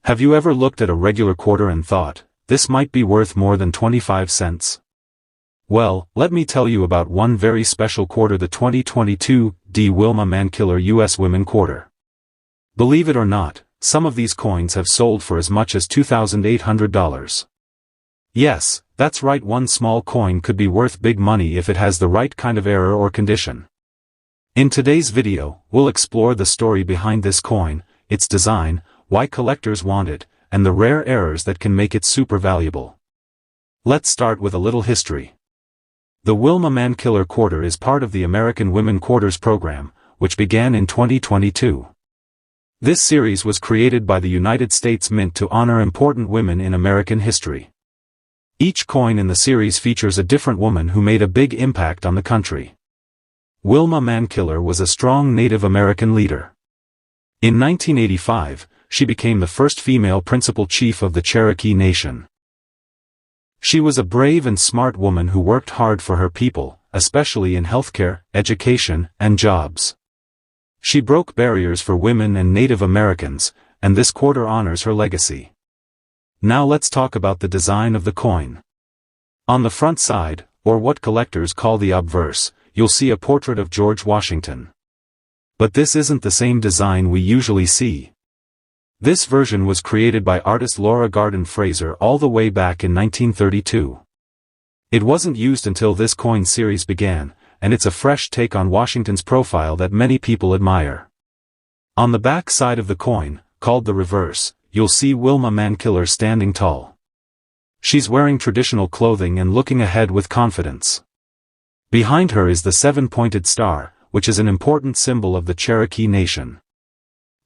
Have you ever looked at a regular quarter and thought, this might be worth more than 25 cents? Well, let me tell you about one very special quarter, the 2022 Wilma Mankiller U.S. Women Quarter. Believe it or not, some of these coins have sold for as much as $2,800. Yes, that's right, one small coin could be worth big money if it has the right kind of error or condition. In today's video, we'll explore the story behind this coin, its design, why collectors want it, and the rare errors that can make it super valuable. Let's start with a little history. The Wilma Mankiller Quarter is part of the American Women Quarters program, which began in 2022. This series was created by the United States Mint to honor important women in American history. Each coin in the series features a different woman who made a big impact on the country. Wilma Mankiller was a strong Native American leader. In 1985, she became the first female principal chief of the Cherokee Nation. She was a brave and smart woman who worked hard for her people, especially in healthcare, education, and jobs. She broke barriers for women and Native Americans, and this quarter honors her legacy. Now let's talk about the design of the coin. On the front side, or what collectors call the obverse, you'll see a portrait of George Washington. But this isn't the same design we usually see. This version was created by artist Laura Garden Fraser all the way back in 1932. It wasn't used until this coin series began, and it's a fresh take on Washington's profile that many people admire. On the back side of the coin, called the reverse, you'll see Wilma Mankiller standing tall. She's wearing traditional clothing and looking ahead with confidence. Behind her is the seven-pointed star, which is an important symbol of the Cherokee Nation.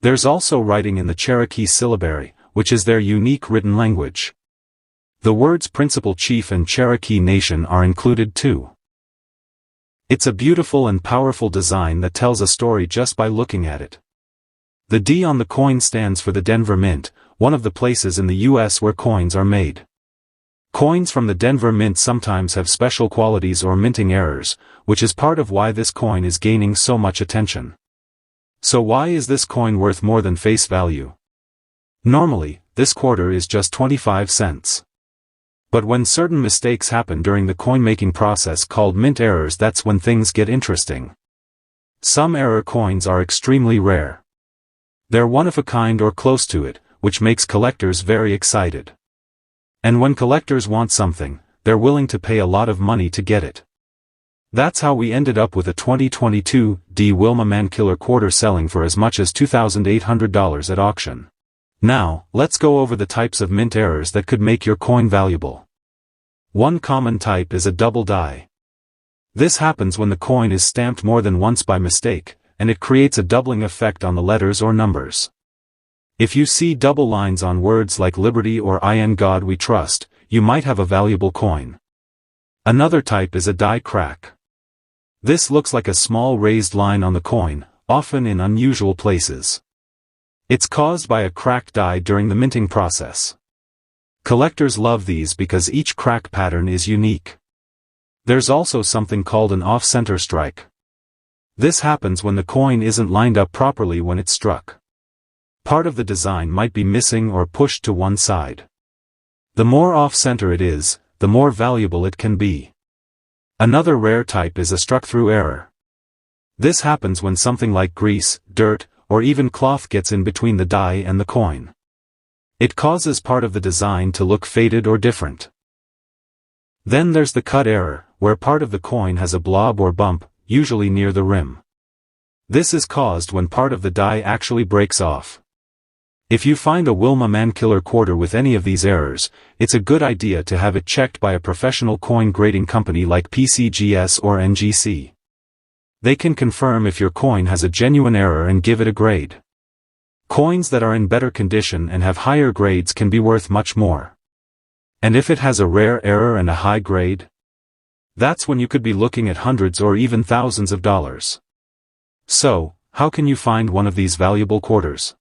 There's also writing in the Cherokee syllabary, which is their unique written language. The words Principal Chief and Cherokee Nation are included too. It's a beautiful and powerful design that tells a story just by looking at it. The D on the coin stands for the Denver Mint, one of the places in the U.S. where coins are made. Coins from the Denver Mint sometimes have special qualities or minting errors, which is part of why this coin is gaining so much attention. So why is this coin worth more than face value? Normally, this quarter is just 25 cents. But when certain mistakes happen during the coin-making process called mint errors, that's when things get interesting. Some error coins are extremely rare. They're one of a kind or close to it, which makes collectors very excited. And when collectors want something, they're willing to pay a lot of money to get it. That's how we ended up with a 2022 Wilma Mankiller Quarter selling for as much as $2,800 at auction. Now, let's go over the types of mint errors that could make your coin valuable. One common type is a double die. This happens when the coin is stamped more than once by mistake, and it creates a doubling effect on the letters or numbers. If you see double lines on words like liberty or in God we trust, you might have a valuable coin. Another type is a die crack. This looks like a small raised line on the coin, often in unusual places. It's caused by a cracked die during the minting process. Collectors love these because each crack pattern is unique. There's also something called an off-center strike. This happens when the coin isn't lined up properly when it's struck. Part of the design might be missing or pushed to one side. The more off-center it is, the more valuable it can be. Another rare type is a struck-through error. This happens when something like grease, dirt, or even cloth gets in between the die and the coin. It causes part of the design to look faded or different. Then there's the cut error, where part of the coin has a blob or bump, usually near the rim. This is caused when part of the die actually breaks off. If you find a Wilma Mankiller Quarter with any of these errors, it's a good idea to have it checked by a professional coin grading company like PCGS or NGC. They can confirm if your coin has a genuine error and give it a grade. Coins that are in better condition and have higher grades can be worth much more. And if it has a rare error and a high grade? That's when you could be looking at hundreds or even thousands of dollars. So, how can you find one of these valuable quarters?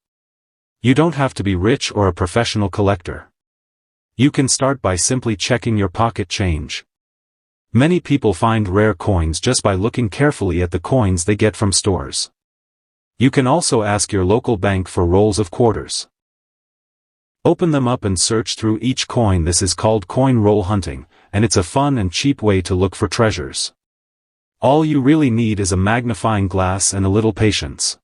You don't have to be rich or a professional collector. You can start by simply checking your pocket change. Many people find rare coins just by looking carefully at the coins they get from stores. You can also ask your local bank for rolls of quarters. Open them up and search through each coin. This is called coin roll hunting, and it's a fun and cheap way to look for treasures. All you really need is a magnifying glass and a little patience.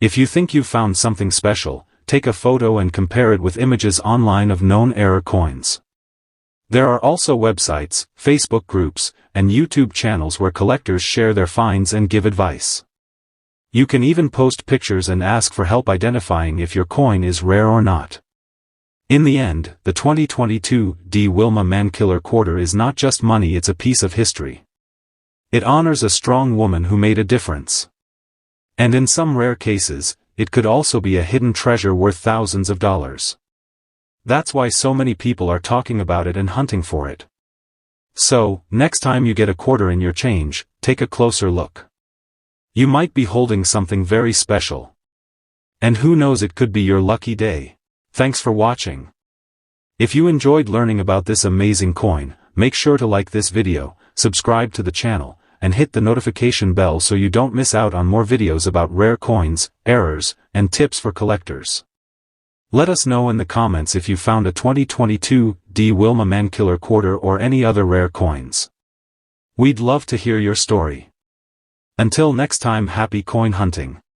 If you think you've found something special, take a photo and compare it with images online of known era coins. There are also websites, Facebook groups, and YouTube channels where collectors share their finds and give advice. You can even post pictures and ask for help identifying if your coin is rare or not. In the end, the 2022 Wilma Mankiller Quarter is not just money, it's a piece of history. It honors a strong woman who made a difference. And in some rare cases, it could also be a hidden treasure worth thousands of dollars. That's why so many people are talking about it and hunting for it. So, next time you get a quarter in your change, take a closer look. You might be holding something very special. And who knows, it could be your lucky day. Thanks for watching. If you enjoyed learning about this amazing coin, make sure to like this video, subscribe to the channel, and hit the notification bell so you don't miss out on more videos about rare coins, errors, and tips for collectors. Let us know in the comments if you found a 2022 Wilma Mankiller Quarter or any other rare coins. We'd love to hear your story. Until next time, happy coin hunting.